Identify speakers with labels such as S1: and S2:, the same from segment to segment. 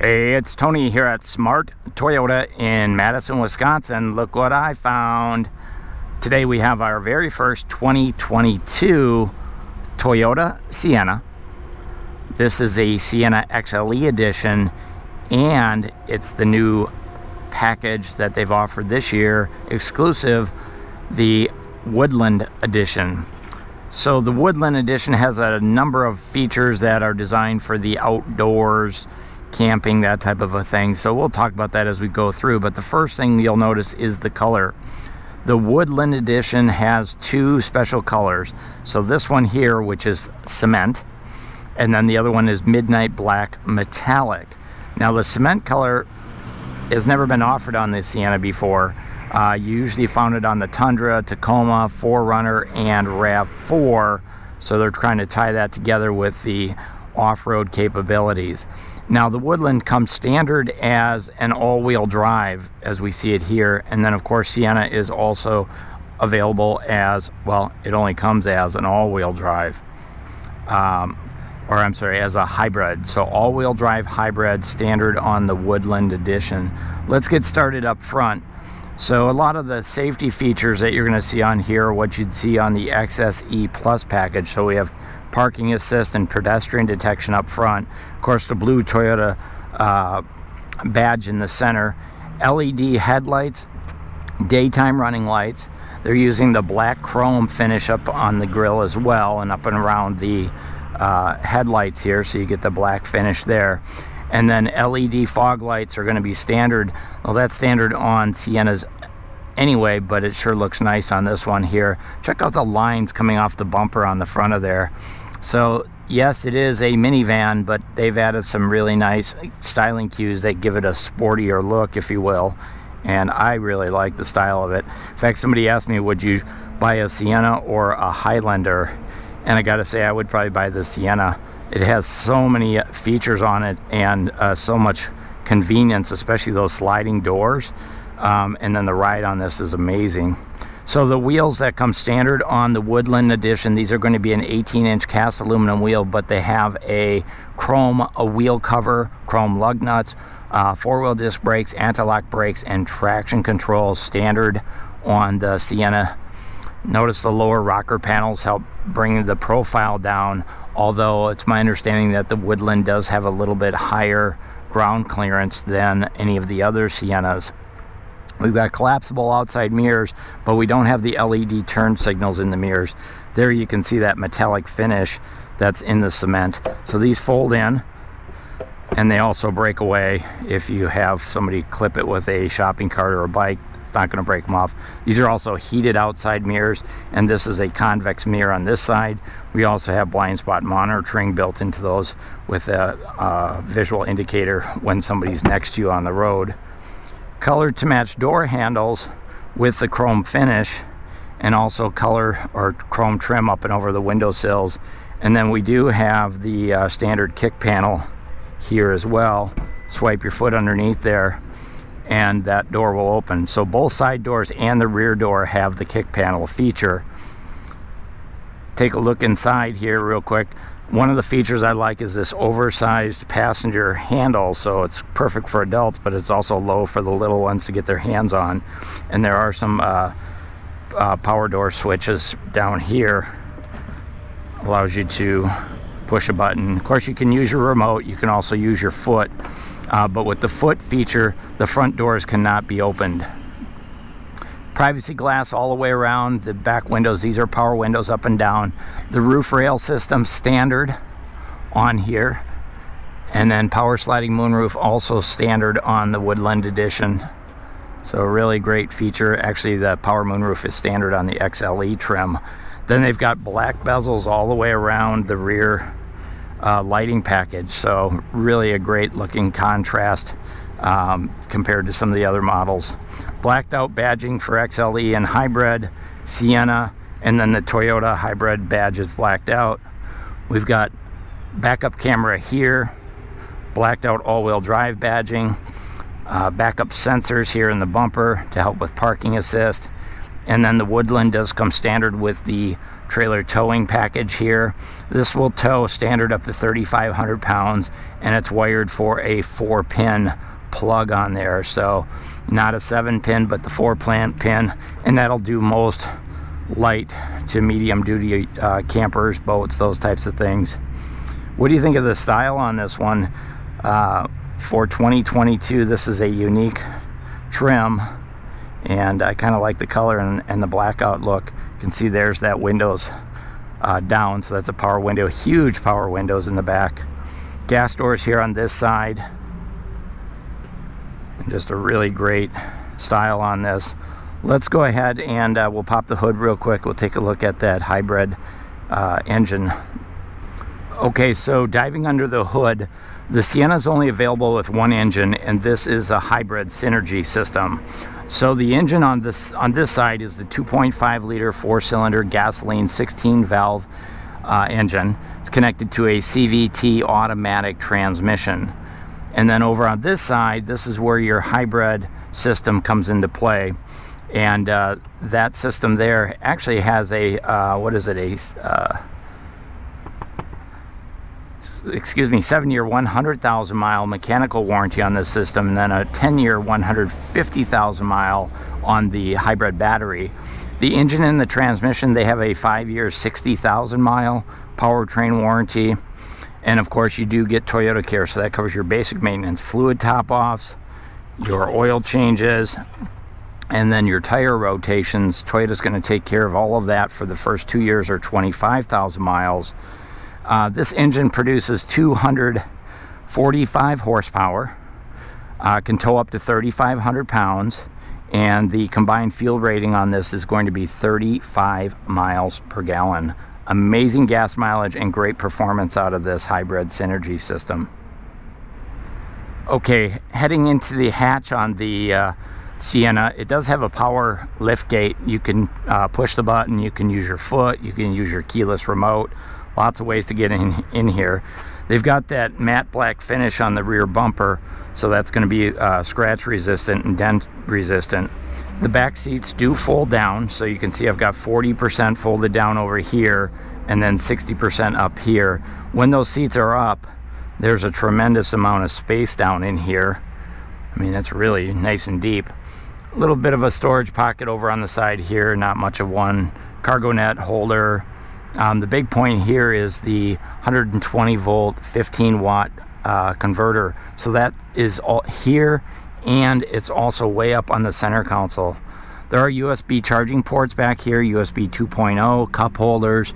S1: Hey, it's Tony here at Smart Toyota in Madison, Wisconsin. Look what I found. Today we have our very first 2022 Toyota Sienna. This is a Sienna XLE edition, and it's the new package that they've offered this year, exclusive, the Woodland Edition. So the Woodland Edition has a number of features that are designed for the outdoors, camping, that type of a thing. So we'll talk about that as we go through, but the first thing you'll notice is the color. The Woodland Edition has two special colors. So this one here, which is cement, and then the other one is midnight black metallic. Now the cement color has never been offered on the Sienna before. You usually found it on the Tundra, Tacoma, 4Runner, and RAV4. So they're trying to tie that together with the off-road capabilities. Now the Woodland comes standard as an all-wheel drive, as we see it here, and then of course Sienna is also available as, well, it only comes as an all-wheel drive, or I'm sorry, as a hybrid. So all-wheel drive hybrid standard on the Woodland Edition. Let's get started up front. So a lot of the safety features that you're going to see on here are what you'd see on the XSE Plus package. So we have parking assist and pedestrian detection up front. Of course, the blue Toyota badge in the center. LED headlights, daytime running lights. They're using the black chrome finish up on the grille as well, and up and around the headlights here, so you get the black finish there. And then LED fog lights are going to be standard. Well, that's standard on Siennas anyway, but it sure looks nice on this one here. Check out the lines coming off the bumper on the front of there. So yes, it is a minivan, but they've added some really nice styling cues that give it a sportier look, if you will, and I really like the style of it. In fact, somebody asked me, would you buy a Sienna or a Highlander? And I gotta say, I would probably buy the Sienna. It has so many features on it, and so much convenience, especially those sliding doors, and then the ride on this is amazing. So the wheels that come standard on the Woodland Edition, these are going to be an 18-inch cast aluminum wheel, but they have a wheel cover, chrome lug nuts, four-wheel disc brakes, anti-lock brakes, and traction control standard on the Sienna. Notice the lower rocker panels help bring the profile down, although it's my understanding that the Woodland does have a little bit higher ground clearance than any of the other Siennas. We've got collapsible outside mirrors, but we don't have the LED turn signals in the mirrors. There you can see that metallic finish that's in the cement. So these fold in, and they also break away if you have somebody clip it with a shopping cart or a bike. It's not going to break them off. These are also heated outside mirrors, and this is a convex mirror on this side. We also have blind spot monitoring built into those with a visual indicator when somebody's next to you on the road. Colored to match door handles with the chrome finish, and also color or chrome trim up and over the windowsills. And then we do have the standard kick panel here as well. Swipe your foot underneath there and that door will open. So both side doors and the rear door have the kick panel feature. Take a look inside here real quick. One of the features I like is this oversized passenger handle, so it's perfect for adults, but it's also low for the little ones to get their hands on. And there are some power door switches down here. Allows you to push a button. Of course, you can use your remote. You can also use your foot, but with the foot feature, the front doors cannot be opened. Privacy glass all the way around the back windows. These are power windows up and down. The roof rail system standard on here, and then power sliding moonroof also standard on the Woodland Edition. So a really great feature. Actually, the power moonroof is standard on the XLE trim. Then they've got black bezels all the way around the rear lighting package. So really a great looking contrast compared to some of the other models. Blacked out badging for XLE and hybrid, Sienna, and then the Toyota hybrid badge is blacked out. We've got backup camera here, blacked out all-wheel drive badging, backup sensors here in the bumper to help with parking assist, and then the Woodland does come standard with the trailer towing package here. This will tow standard up to 3,500 pounds, and it's wired for a 4-pin plug on there, so not a 7-pin but the 4-pin, and that'll do most light to medium duty campers, boats, those types of things. What do you think of the style on this one? For 2022, this is a unique trim, and I kind of like the color and the blackout look. You can see there's that windows down, so that's a power window. Huge power windows in the back. Gas doors here on this side. And just a really great style on this. Let's go ahead and we'll pop the hood real quick. We'll take a look at that hybrid engine. Okay, so diving under the hood, the Sienna is only available with one engine, and this is a hybrid synergy system. So the engine on this side is the 2.5 liter 4-cylinder gasoline 16 valve engine. It's connected to a CVT automatic transmission. And then over on this side, this is where your hybrid system comes into play. And that system there actually has a, what is it, excuse me, 7-year 100,000 mile mechanical warranty on this system, and then a 10-year 150,000 mile on the hybrid battery. The engine and the transmission, they have a 5-year 60,000 mile powertrain warranty. And of course you do get Toyota Care, so that covers your basic maintenance, fluid top-offs, your oil changes, and then your tire rotations. Toyota's going to take care of all of that for the first 2 years or 25,000 miles. This engine produces 245 horsepower, can tow up to 3,500 pounds, and the combined fuel rating on this is going to be 35 miles per gallon. Amazing gas mileage and great performance out of this hybrid synergy system. Okay, heading into the hatch on the Sienna, it does have a power lift gate. You can push the button, you can use your foot, you can use your keyless remote. Lots of ways to get in here. They've got that matte black finish on the rear bumper, so that's going to be scratch resistant and dent resistant. The back seats do fold down, so you can see I've got 40% folded down over here and then 60% up here. When those seats are up, there's a tremendous amount of space down in here. I mean, it's really nice and deep. A little bit of a storage pocket over on the side here, not much of one. Cargo net holder. The big point here is the 120 volt 15 watt converter, so that is all here, and it's also way up on the center console. There are USB charging ports back here, USB 2.0, cup holders,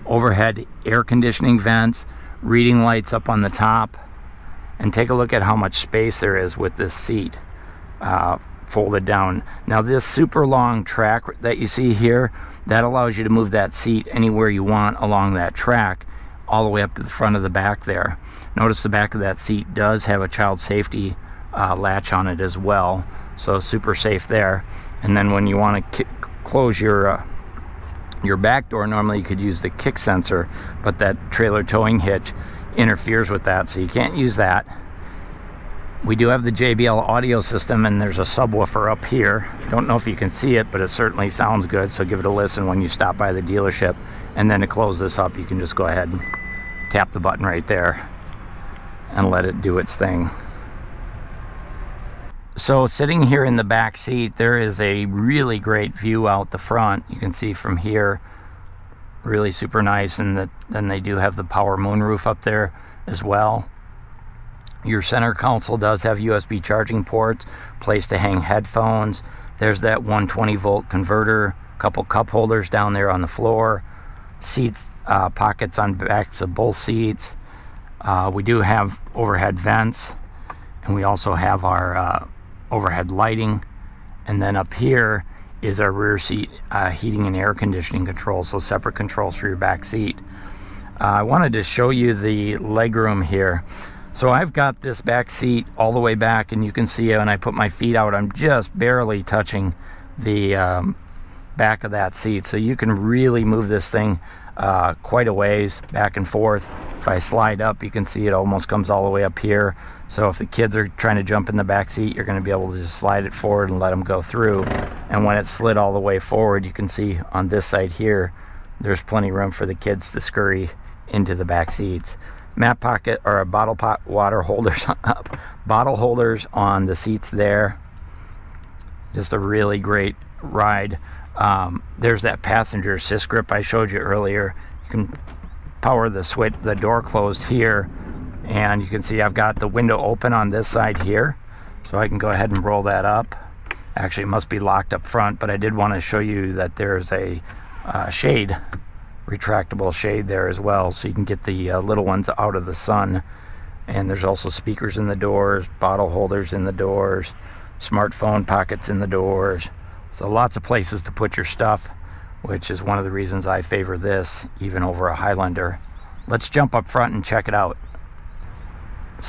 S1: overhead air conditioning vents, reading lights up on the top. And take a look at how much space there is with this seat folded down. Now this super long track that you see here, that allows you to move that seat anywhere you want along that track, all the way up to the front of the back there. Notice the back of that seat does have a child safety latch on it as well, so super safe there. And then when you want to close your back door, normally you could use the kick sensor, but that trailer towing hitch interferes with that, so you can't use that. We do have the Jbl Audio System, and there's a subwoofer up here. Don't know if you can see it, but it certainly sounds good, so give it a listen when you stop by the dealership. And then to close this up, you can just go ahead and tap the button right there and let it do its thing. So sitting here in the back seat, there is a really great view out the front. You can see from here, really super nice, and then they do have the power moonroof up there as well. Your center console does have USB charging ports, place to hang headphones. There's that 120 volt converter, a couple cup holders down there on the floor, seats, pockets on backs of both seats. We do have overhead vents, and we also have our overhead lighting. And then up here is our rear seat heating and air conditioning controls, so separate controls for your back seat. I wanted to show you the legroom here. So I've got this back seat all the way back, and you can see when I put my feet out, I'm just barely touching the back of that seat. So you can really move this thing quite a ways back and forth. If I slide up, you can see it almost comes all the way up here. So if the kids are trying to jump in the back seat, you're going to be able to just slide it forward and let them go through. And when it's slid all the way forward, you can see on this side here, There's plenty of room for the kids to scurry into the back seats. Map pocket or a bottle water holders bottle holders on the seats there. Just a really great ride. There's that passenger assist grip I showed you earlier. You can power the switch, the door closed here, and you can see I've got the window open on this side here, so I can go ahead and roll that up. Actually, it must be locked up front, but I did want to show you that there's a shade, retractable shade there as well, so you can get the little ones out of the sun. And there's also speakers in the doors, bottle holders in the doors, smartphone pockets in the doors. So lots of places to put your stuff, which is one of the reasons I favor this even over a Highlander. Let's jump up front and check it out.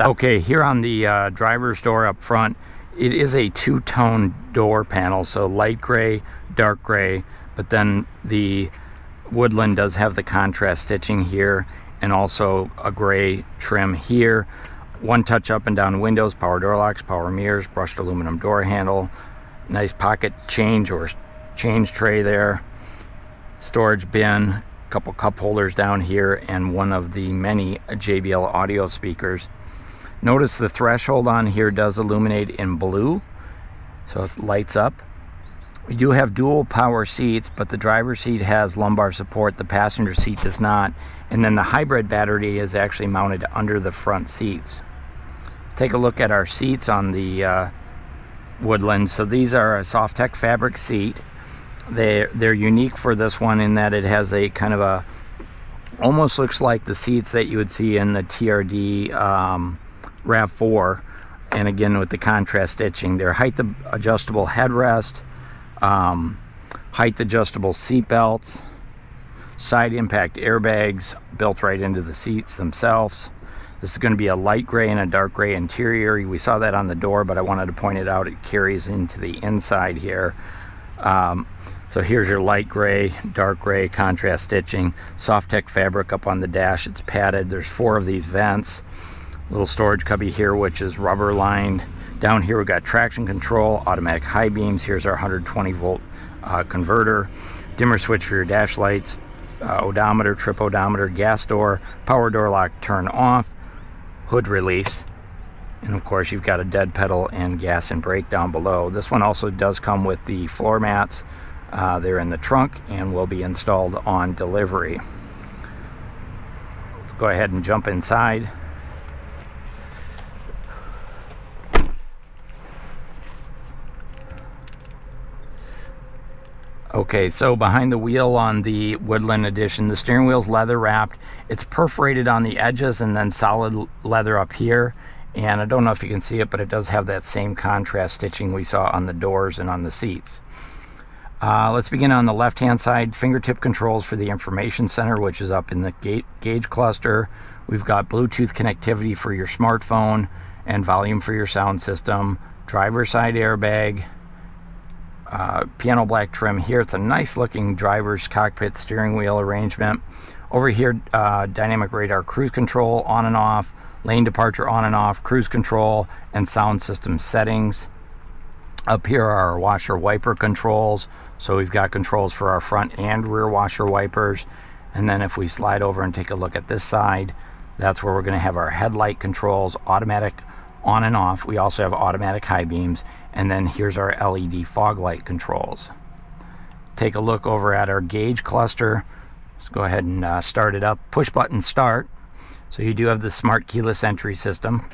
S1: Okay, here on the driver's door up front, it is a two-tone door panel, so light gray, dark gray, but then the Woodland does have the contrast stitching here and also a gray trim here. One touch up and down windows, power door locks, power mirrors, brushed aluminum door handle, nice pocket change or change tray there, storage bin, couple cup holders down here, and one of the many JBL audio speakers. Notice the threshold on here does illuminate in blue, so it lights up. We do have dual power seats, but the driver's seat has lumbar support, the passenger seat does not, and then the hybrid battery is actually mounted under the front seats. Take a look at our seats on the Woodland. So these are a Softech fabric seat. They're unique for this one in that it has a kind of a, almost looks like the seats that you would see in the TRD RAV4, and again with the contrast stitching. They're height adjustable headrest, height adjustable seat belts, side impact airbags built right into the seats themselves. This is going to be a light gray and a dark gray interior. We saw that on the door, but I wanted to point it out. It carries into the inside here. So here's your light gray, dark gray contrast stitching, Softech fabric up on the dash. It's padded. There's 4 of these vents. Little storage cubby here, which is rubber lined. Down here we've got traction control, automatic high beams. Here's our 120 volt converter, dimmer switch for your dash lights, odometer, trip odometer, gas door, power door lock turn off, hood release, and of course you've got a dead pedal and gas and brake down below. This one also does come with the floor mats. They're in the trunk and will be installed on delivery. Let's go ahead and jump inside. Okay, so behind the wheel on the Woodland Edition, the steering wheel's leather wrapped. It's perforated on the edges and then solid leather up here. And I don't know if you can see it, but it does have that same contrast stitching we saw on the doors and on the seats. Let's begin on the left-hand side. Fingertip controls for the information center, which is up in the gauge cluster. We've got Bluetooth connectivity for your smartphone and volume for your sound system. Driver's side airbag. Piano black trim here. It's a nice looking driver's cockpit steering wheel arrangement. Over here, dynamic radar cruise control on and off, lane departure on and off, cruise control, and sound system settings. Up here are our washer wiper controls. So we've got controls for our front and rear washer wipers. And then if we slide over and take a look at this side, that's where we're going to have our headlight controls, automatic on and off. We also have automatic high beams. And then here's our LED fog light controls. Take a look over at our gauge cluster. Let's go ahead and start it up. Push button start. So you do have the smart keyless entry system.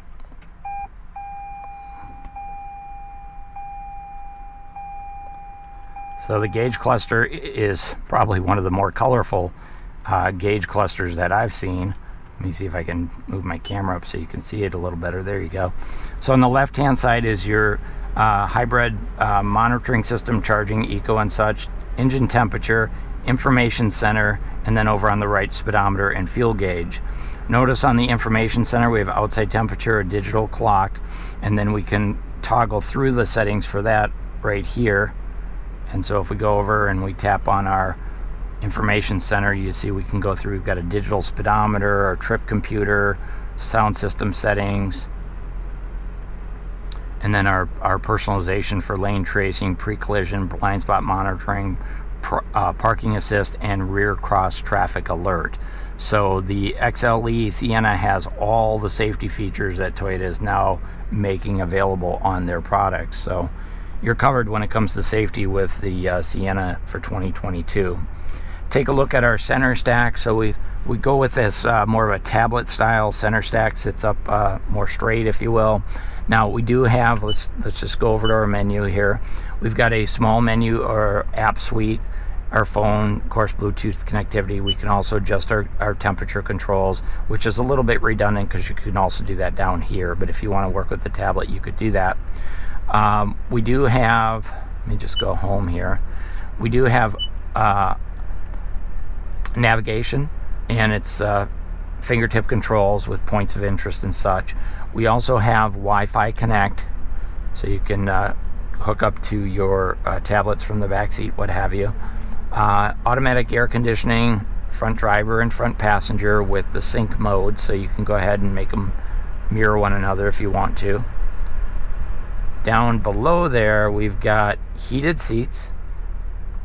S1: So the gauge cluster is probably one of the more colorful gauge clusters that I've seen. Let me see if I can move my camera up so you can see it a little better. There you go. So on the left hand side is your hybrid monitoring system, charging, eco and such, engine temperature, information center, and then over on the right, speedometer and fuel gauge. Notice on the information center we have outside temperature, a digital clock, and then we can toggle through the settings for that right here. And so if we go over and we tap on our information center, you see we can go through. We've got a digital speedometer, our trip computer, sound system settings, and then our personalization for lane tracing, pre-collision, blind spot monitoring, parking assist and rear cross traffic alert. So the XLE Sienna has all the safety features that Toyota is now making available on their products. So you're covered when it comes to safety with the Sienna for 2022. Take a look at our center stack. So we go with this more of a tablet style center stack. Sits up more straight, if you will. Now we do have, let's just go over to our menu here. We've got a small menu or app suite, our phone, of course, Bluetooth connectivity. We can also adjust our temperature controls, which is a little bit redundant because you can also do that down here. But if you want to work with the tablet, you could do that. We do have, let me just go home here. We do have navigation, and it's fingertip controls with points of interest and such. We also have Wi-Fi Connect, so you can hook up to your tablets from the back seat, what have you. Automatic air conditioning, front driver and front passenger with the sync mode, so you can go ahead and make them mirror one another if you want to. Down below there, we've got heated seats,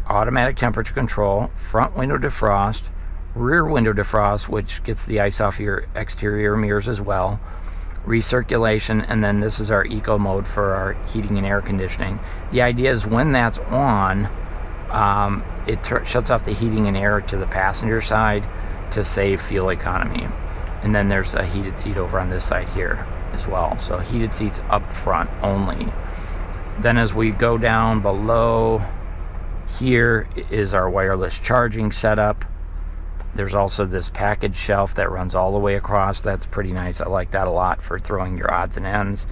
S1: automatic temperature control, front window defrost, rear window defrost, which gets the ice off your exterior mirrors as well, recirculation, and then this is our eco mode for our heating and air conditioning. The idea is when that's on, it shuts off the heating and air to the passenger side to save fuel economy. And then there's a heated seat over on this side here as well. So heated seats up front only. Then as we go down below, here is our wireless charging setup. There's also this package shelf that runs all the way across. That's pretty nice. I like that a lot for throwing your odds and ends.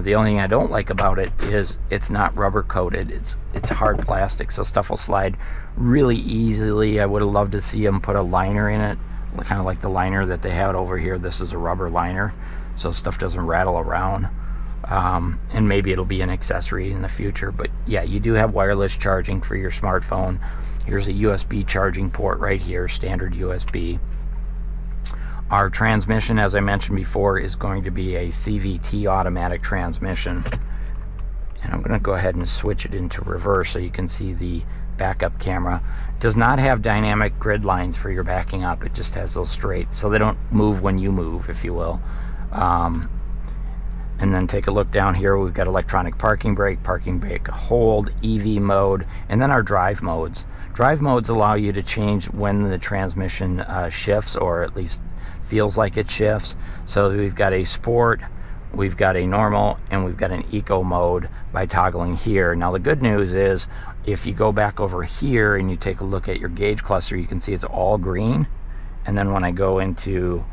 S1: The only thing I don't like about it is it's not rubber coated. It's hard plastic, so stuff will slide really easily. I would have loved to see them put a liner in it, kind of like the liner that they had over here. This is a rubber liner, so stuff doesn't rattle around. And maybe it'll be an accessory in the future. But yeah, you do have wireless charging for your smartphone. Here's a USB charging port right here, standard USB. Our transmission, as I mentioned before, is going to be a CVT automatic transmission. And I'm going to go ahead and switch it into reverse so you can see the backup camera. It does not have dynamic grid lines for your backing up. It just has those straight, so they don't move when you move, if you will. And then take a look down here. We've got electronic parking brake hold, EV mode, and then our drive modes. Drive modes allow you to change when the transmission shifts, or at least feels like it shifts. So we've got a sport, we've got a normal, and we've got an eco mode by toggling here. Now the good news is, if you go back over here and you take a look at your gauge cluster, you can see it's all green. And then when I go into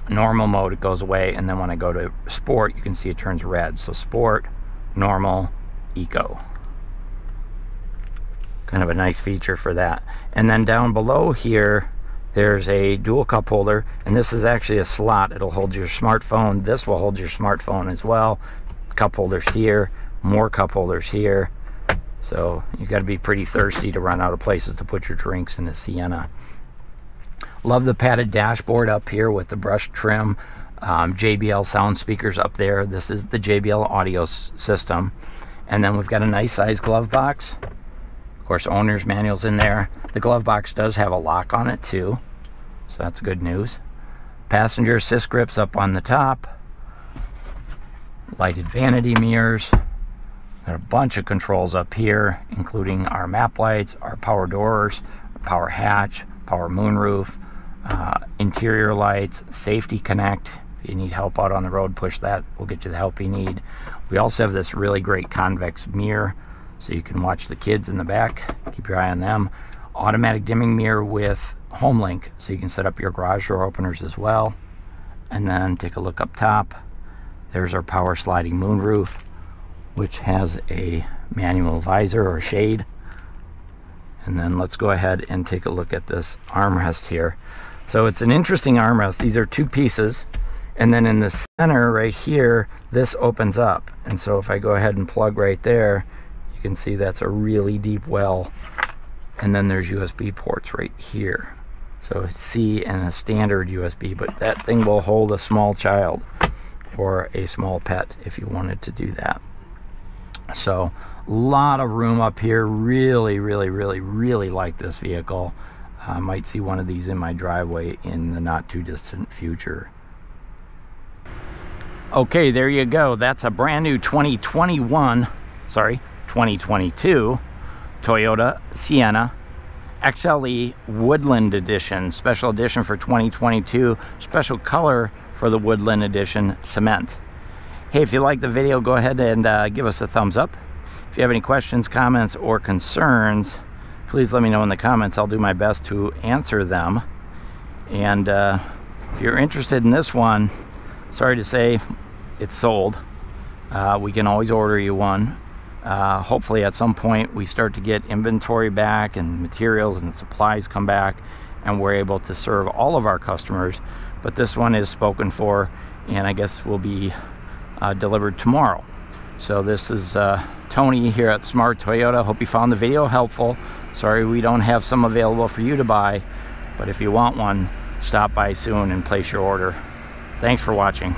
S1: normal mode, it goes away, and then when I go to sport, you can see it turns red. So sport, normal, eco. Kind of a nice feature for that. And then down below here, there's a dual cup holder, and this is actually a slot. It'll hold your smartphone. This will hold your smartphone as well. Cup holders here, more cup holders here. So you got to be pretty thirsty to run out of places to put your drinks in a Sienna. Love the padded dashboard up here with the brushed trim. JBL sound speakers up there. This is the Jbl Audio System. And then we've got a nice size glove box. Of course, owner's manual's in there. The glove box does have a lock on it too, so that's good news. Passenger assist grips up on the top. Lighted vanity mirrors. Got a bunch of controls up here, including our map lights, our power doors, power hatch, power moonroof, interior lights, safety connect. If you need help out on the road, push that, we'll get you the help you need. We also have this really great convex mirror, so you can watch the kids in the back, keep your eye on them. Automatic dimming mirror with home link, so you can set up your garage door openers as well. And then take a look up top. There's our power sliding moonroof, which has a manual visor or shade. And then let's go ahead and take a look at this armrest here. So it's an interesting armrest. These are two pieces, and then in the center right here, this opens up. And so if I go ahead and plug right there, you can see that's a really deep well. And then there's USB ports right here. So C and a standard USB, but that thing will hold a small child or a small pet if you wanted to do that. So a lot of room up here. Really like this vehicle. I might see one of these in my driveway in the not too distant future. Okay, there you go. That's a brand new 2022 Toyota Sienna XLE Woodland Edition. Special edition for 2022. Special color for the Woodland Edition cement. Hey, if you like the video, go ahead and give us a thumbs up. If you have any questions, comments, or concerns, please let me know in the comments. I'll do my best to answer them. And if you're interested in this one, sorry to say, it's sold. We can always order you one. Hopefully at some point we start to get inventory back and materials and supplies come back, and we're able to serve all of our customers. But this one is spoken for, and I guess will be delivered tomorrow. So this is Tony here at Smart Toyota. Hope you found the video helpful. Sorry we don't have some available for you to buy, but if you want one, stop by soon and place your order. Thanks for watching.